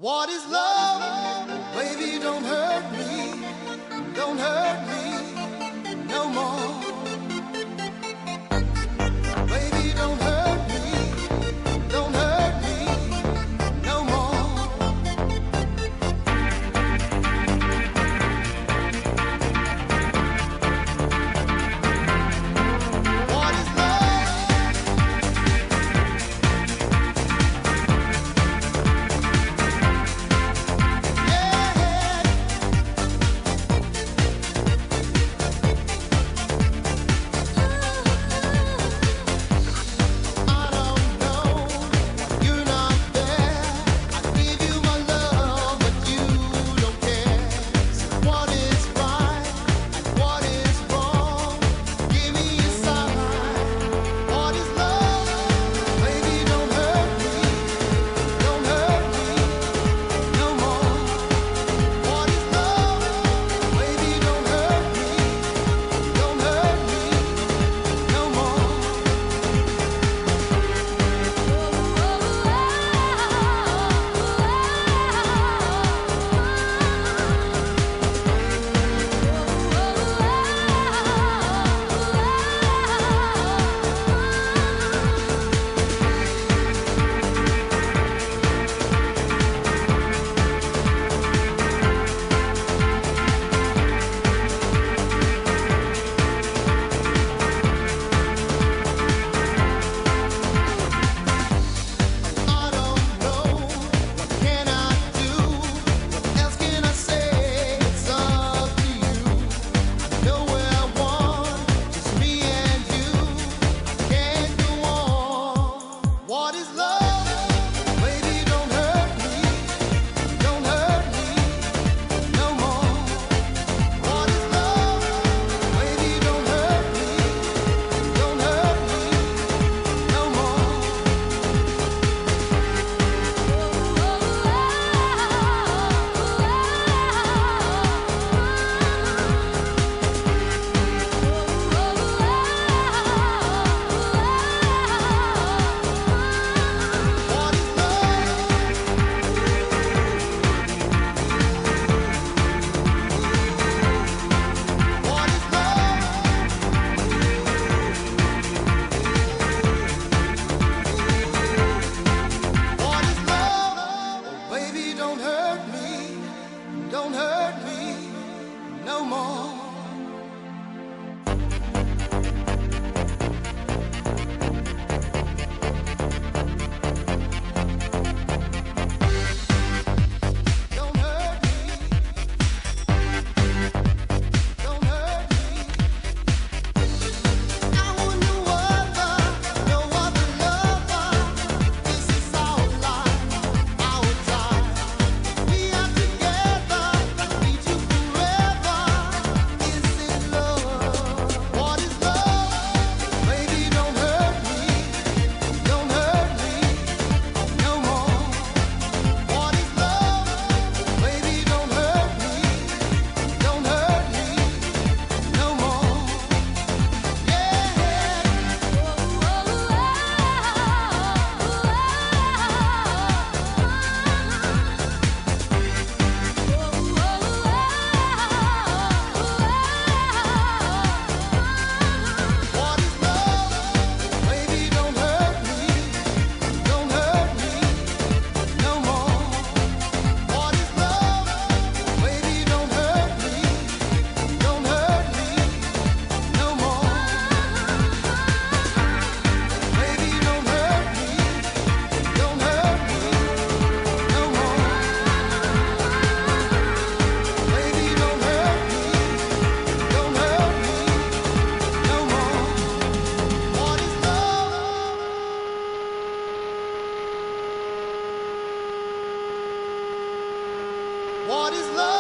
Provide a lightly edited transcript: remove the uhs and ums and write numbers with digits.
What is love? Baby, don't hurt me. Don't hurt me no more. Baby, don't hurt me. Don't hurt me no more. What is love? Yeah. I don't know, you're not there. I give you my love, but you don't care. So what is right and what is wrong? Give me a sign. What is love? Baby, don't hurt me. Don't hurt me no more. What is love? Baby, don't hurt me. Don't hurt me no more. I don't know, what can I do? What else can I say? It's up to you. I know where I want, just me and you. I can't go on. What is love? Baby, don't hurt me. Don't hurt me no more. What is love? Baby, don't hurt me. Don't hurt me no more. What is love? What is love? What is love? Oh, baby, don't hurt me. Don't hurt me no more. Don't hurt me. Don't hurt me. I want no other lover. This is our life, our time. We are together, need you forever. Is it love? What is love? Baby, don't hurt me. Don't hurt me no more. What is love? Baby, don't hurt me. Don't hurt me no more. What is love? Baby, don't hurt me. Don't hurt me no more. What is love? Baby, don't hurt me. Don't hurt me no more. Baby, don't hurt me. Don't hurt me no more. Baby, don't hurt me. Don't hurt me no more. What is love? What is love?